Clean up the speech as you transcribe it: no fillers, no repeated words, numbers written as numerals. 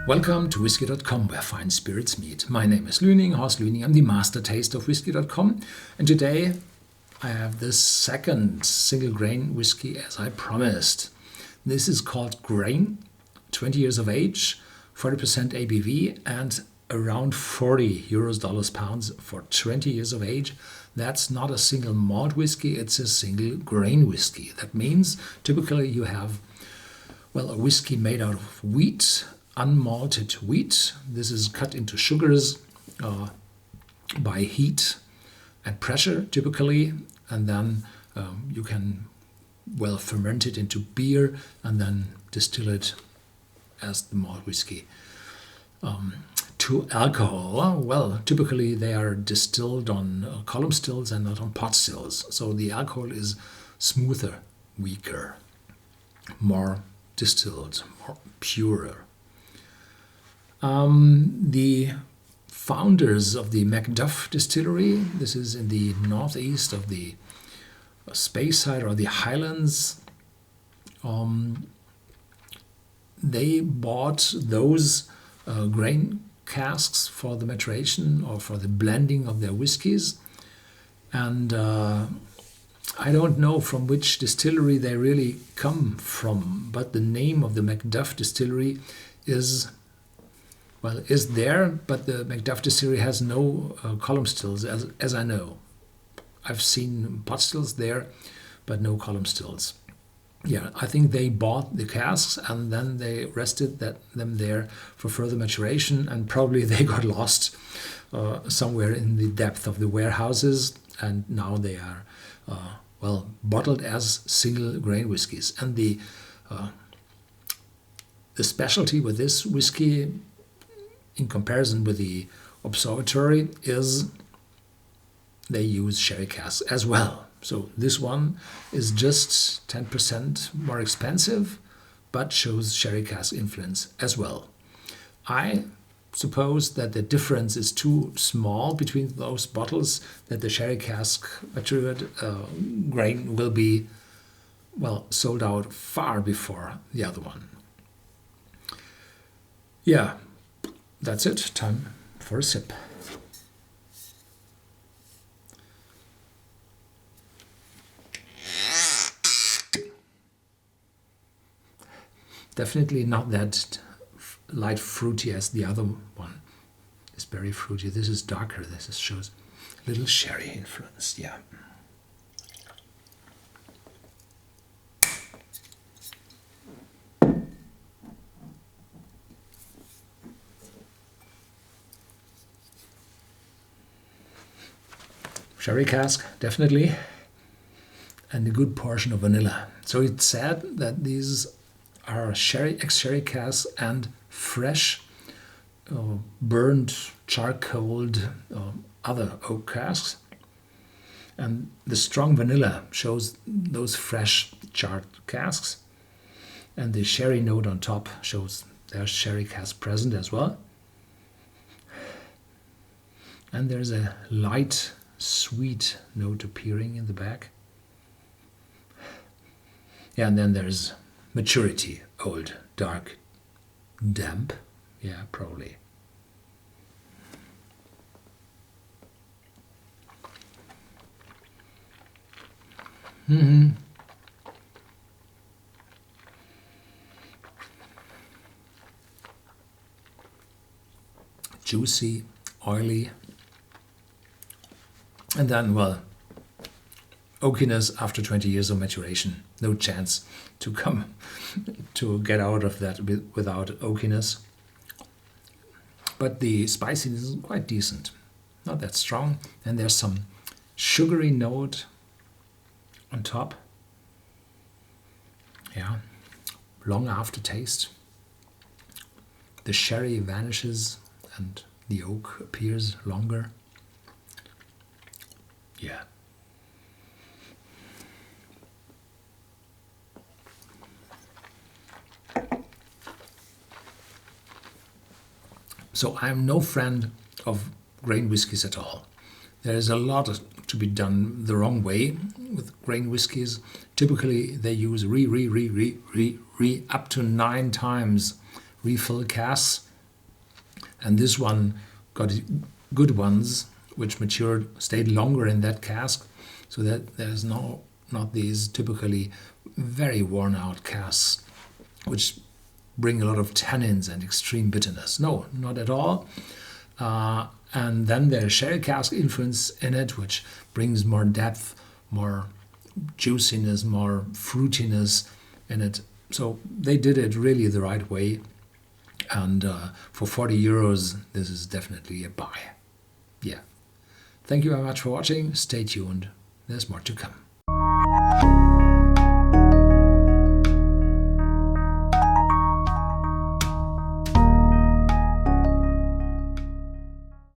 Welcome to Whisky.com, where fine spirits meet. My name is Lüning, Horst Lüning. I'm the master taster of Whisky.com, and today I have this second single grain whiskey as I promised. This is called Greign, 20 years of age, 40% ABV, and around 40 euros, dollars, pounds for 20 years of age. That's not a single malt whiskey, it's a single grain whiskey. That means typically you have, well, a whiskey made out of wheat, unmalted wheat. This is cut into sugars by heat and pressure typically, and then you can, well, ferment it into beer and then distill it as the malt whiskey. To alcohol, well, typically they are distilled on column stills and not on pot stills, so the alcohol is smoother, weaker, more distilled, more purer. The founders of the Macduff distillery, this is in the northeast of the Speyside or the Highlands, they bought those grain casks for the maturation or for the blending of their whiskies, and I don't know from which distillery they really come from, but the name of the Macduff distillery is there, but the Macduff distillery has no column stills, as I know. I've seen pot stills there, but no column stills. Yeah, I think they bought the casks and then they rested them there for further maturation, and probably they got lost somewhere in the depth of the warehouses, and now they are, well, bottled as single grain whiskies. And the specialty with this whiskey, in comparison with the Observatory, is they use sherry casks as well. So this one is just 10% more expensive, but shows sherry cask influence as well. I suppose that the difference is too small between those bottles that the sherry cask matured grain will be, well, sold out far before the other one. Yeah. That's it. Time for a sip. Definitely not that light fruity as the other one. It's very fruity. This is darker. This shows a little sherry influence. Yeah. Sherry cask, definitely, and a good portion of vanilla. So it's said that these are ex-sherry casks and fresh, burned, charcoaled, other oak casks. And the strong vanilla shows those fresh charred casks, and the sherry note on top shows there's sherry cask present as well. And there's a light sweet note appearing in the back. Yeah, and then there's maturity, old, dark, damp. Yeah, probably. Juicy, oily. And then, well, oakiness after 20 years of maturation. No chance to get out of that without oakiness. But the spiciness is quite decent. Not that strong. And there's some sugary note on top. Yeah. Long aftertaste. The sherry vanishes and the oak appears longer. Yeah. So I'm no friend of grain whiskies at all. There is a lot to be done the wrong way with grain whiskies. Typically they use up to 9 times refill casks And this one got good ones, which matured, stayed longer in that cask, so that there's not these typically very worn out casks, which bring a lot of tannins and extreme bitterness. No, not at all. And then there's shell cask influence in it, which brings more depth, more juiciness, more fruitiness in it. So they did it really the right way. And for 40 euros, this is definitely a buy. Yeah. Thank you very much for watching. Stay tuned. There's more to come.